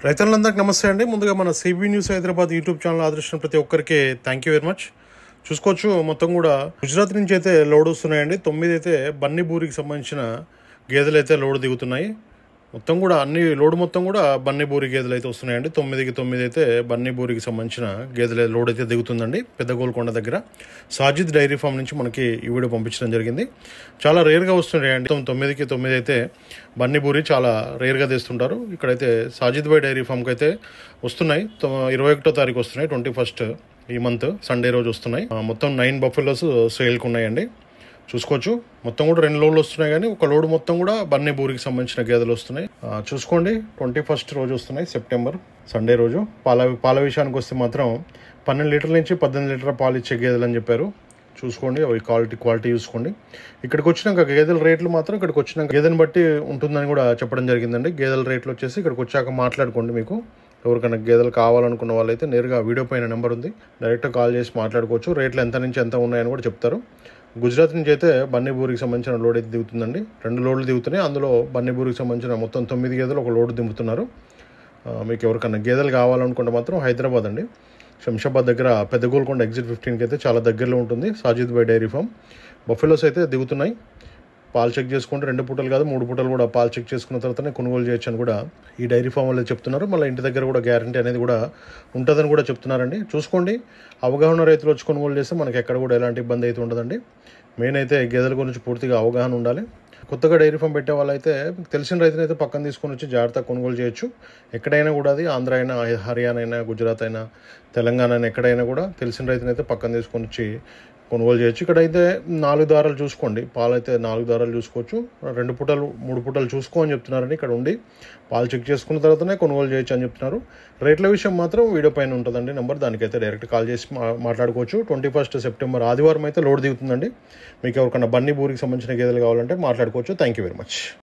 రైతులందరికీ నమస్తే అండి. ముందుగా మన CB news Hyderabad YouTube channel ఆదర్శించిన ప్రతి ఒక్కరికి థ్యాంక్ యూ వెరీ మచ్. చూసుకోవచ్చు మొత్తం కూడా గుజరాత్ నుంచి అయితే లోడ్ వస్తున్నాయండి. 9 అయితే బన్నీబూరికి సంబంధించిన గేదెలు అయితే లోడ్ దిగుతున్నాయి. మొత్తం కూడా అన్ని లోడ్ మొత్తం కూడా బన్నీబూరి గేదెలు అయితే వస్తున్నాయండి. 9కి 9 అయితే బన్నీబూరికి సంబంధించిన గేదెల లోడ్ అయితే దిగుతుందండి. పెద్ద గోల్కొండ దగ్గర సాజిద్ డైరీ ఫామ్ నుంచి మనకి ఈ వీడియో పంపించడం జరిగింది. చాలా రేర్గా వస్తున్నాయండి. 9కి 9 అయితే బన్నీబూరి చాలా రేర్గా తెస్తుంటారు. ఇక్కడైతే సాజిద్ బై డైరీ ఫామ్కి అయితే వస్తున్నాయి. 21వ తారీఖు వస్తున్నాయి. 21st ఈ మంత్ సండే రోజు వస్తున్నాయి. మొత్తం 9 బఫెలోస్ సేల్కి ఉన్నాయండి. చూసుకోవచ్చు మొత్తం కూడా 2 లోడ్లు వస్తున్నాయి, కానీ ఒక లోడ్ మొత్తం కూడా బన్నీబూరికి సంబంధించిన గేదెలు వస్తున్నాయి. చూసుకోండి 21st రోజు వస్తున్నాయి, సెప్టెంబర్ సండే రోజు. పాల విషయానికి వస్తే మాత్రం 12 లీటర్ల నుంచి 18 లీటర్ల పాలు ఇచ్చే గేదెలు అని చెప్పారు. చూసుకోండి అవి క్వాలిటీ చూసుకోండి. ఇక్కడికి వచ్చినాక గేదెల రేట్లు మాత్రం ఇక్కడికి వచ్చినాక గేదెని బట్టి ఉంటుందని కూడా చెప్పడం జరిగిందండి. గేదెల రేట్లు వచ్చేసి ఇక్కడికి వచ్చాక మాట్లాడుకోండి. మీకు ఎవరికైనా గేదెలు కావాలనుకున్న వాళ్ళైతే నేరుగా వీడియో పైన నెంబర్ ఉంది, డైరెక్ట్గా కాల్ చేసి మాట్లాడుకోవచ్చు. రేట్లు ఎంత నుంచి ఎంత ఉన్నాయని కూడా చెప్తారు. గుజరాత్ నుంచి అయితే బన్నీబూరికి సంబంధించిన లోడ్ అయితే దిగుతుందండి. 2 లోడ్లు దిగుతున్నాయి. అందులో బన్నీబూరికి సంబంధించిన మొత్తం 9 గేదెలు ఒక లోడ్ దింపుతున్నారు. మీకు ఎవరికైనా గేదెలు కావాలనుకుంటే మాత్రం హైదరాబాద్ అండి, శంషాబాద్ దగ్గర పెద్ద గోల్కొండ ఎగ్జిట్ 15కి అయితే చాలా దగ్గరలో ఉంటుంది సాజిద్ బై డైరీ ఫామ్. బఫెలోస్ అయితే దిగుతున్నాయి. పాలు చెక్ చేసుకుంటే 2 పూటలు కాదు 3 పూటలు కూడా పాలు చెక్ చేసుకున్న తర్వాతనే కొనుగోలు చేయొచ్చు అని కూడా ఈ డైరీ ఫామ్ వాళ్ళు చెప్తున్నారు. మళ్ళీ ఇంటి దగ్గర కూడా గ్యారంటీ అనేది కూడా ఉంటుందని కూడా చెప్తున్నారండి. చూసుకోండి, అవగాహన రైతులు వచ్చి కొనుగోలు చేస్తే మనకి ఎక్కడ కూడా ఎలాంటి ఇబ్బంది అయితే ఉండదండి. మెయిన్ అయితే గేదెల గురించి పూర్తిగా అవగాహన ఉండాలి. కొత్తగా డైరీ ఫామ్ పెట్టే వాళ్ళైతే తెలిసిన రైతునైతే పక్కన తీసుకొని వచ్చి జాగ్రత్తగా కొనుగోలు చేయొచ్చు. ఎక్కడైనా కూడా అది ఆంధ్ర అయినా, హర్యానా అయినా, గుజరాత్ అయినా, తెలంగాణ అయినా, ఎక్కడైనా కూడా తెలిసిన రైతునైతే పక్కన తీసుకొని వచ్చి కొనుగోలు చేయొచ్చు. ఇక్కడైతే 4 దారాలు చూసుకోండి, పాలు అయితే 4 దారాలు చూసుకోవచ్చు. 2 పూటలు 3 పూటలు చూసుకో అని చెప్తున్నారండి. ఇక్కడ ఉండి పాలు చెక్ చేసుకున్న తర్వాతనే కొనుగోలు చేయొచ్చు అని చెప్తున్నారు. రేట్ల విషయం మాత్రం వీడియో పైన ఉంటుందండి నెంబర్, దానికైతే డైరెక్ట్ కాల్ చేసి మాట్లాడుకోవచ్చు. 21st సెప్టెంబర్ ఆదివారం అయితే లోడ్ దిగుతుందండి. మీకు ఎవరికైనా బన్నీబూరికి సంబంధించిన గేదెలు కావాలంటే మాట్లాడుకోవచ్చు. Thank you very much.